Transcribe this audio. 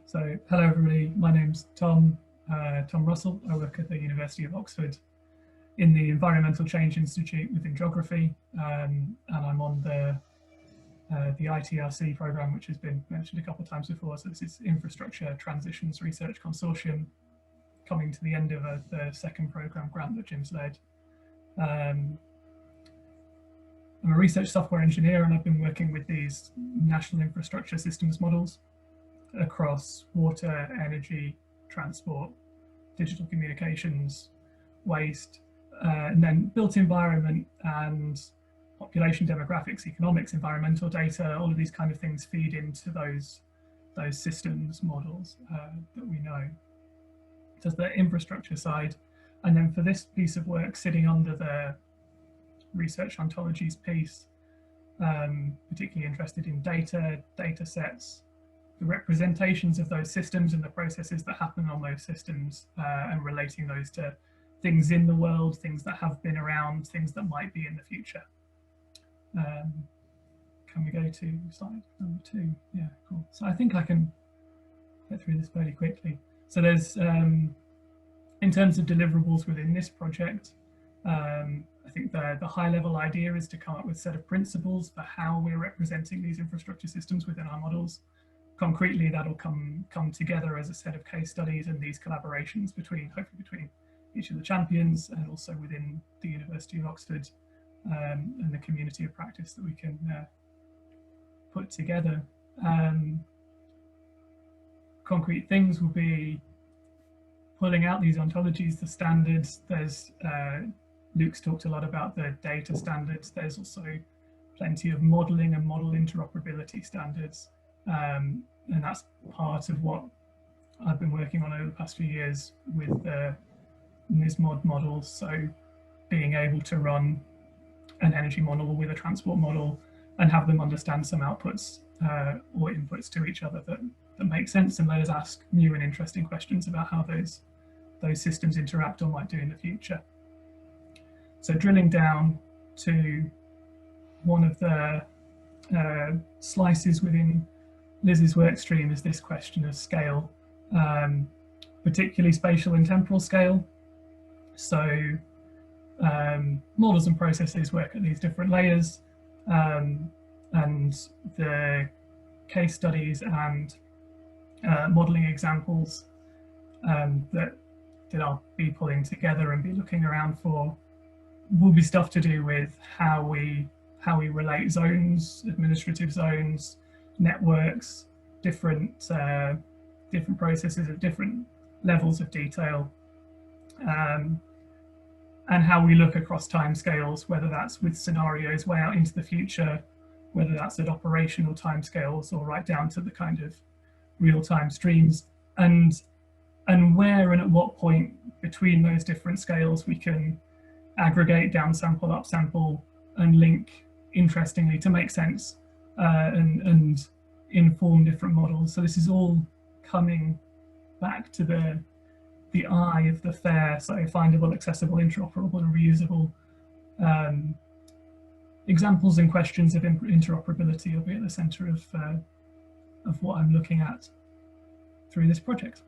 So, hello everybody, my name's Tom Russell. I work at the University of Oxford in the Environmental Change Institute within Geography, and I'm on the ITRC programme, which has been mentioned a couple of times before. So this is Infrastructure Transitions Research Consortium, coming to the end of the second programme grant that Jim's led. I'm a research software engineer, and I've been working with these national infrastructure systems models across water, energy, transport, digital communications, waste, and then built environment and population demographics, economics, environmental data. All of these kind of things feed into those systems models that we know. So the infrastructure side, and then for this piece of work sitting under the research ontologies piece, particularly interested in data sets, the representations of those systems and the processes that happen on those systems, and relating those to things in the world, things that have been around, things that might be in the future. Can we go to slide number 2? Yeah, cool. So I think I can get through this fairly quickly. So there's, in terms of deliverables within this project, I think the high level idea is to come up with a set of principles for how we're representing these infrastructure systems within our models. Concretely, that'll come together as a set of case studies and these collaborations hopefully between each of the champions and also within the University of Oxford and the community of practice that we can put together. Concrete things will be pulling out these ontologies, the standards. There's Luke's talked a lot about the data standards. There's also plenty of modeling and model interoperability standards. And that's part of what I've been working on over the past few years with the NISMOD models. So being able to run an energy model with a transport model and have them understand some outputs or inputs to each other that make sense, and let us ask new and interesting questions about how those systems interact or might do in the future. So drilling down to one of the slices within Liz's work stream is this question of scale, particularly spatial and temporal scale. So models and processes work at these different layers, and the case studies and modeling examples that I'll be pulling together and be looking around for will be stuff to do with how we relate zones, administrative zones, networks, different processes at different levels of detail, and how we look across timescales, whether that's with scenarios way out into the future, whether that's at operational timescales or right down to the kind of real-time streams, and where and at what point between those different scales we can aggregate, downsample, upsample, and link interestingly to make sense and inform different models. So this is all coming back to the eye of the fair, so findable, accessible, interoperable, and reusable. Examples and questions of interoperability will be at the centre of what I'm looking at through this project.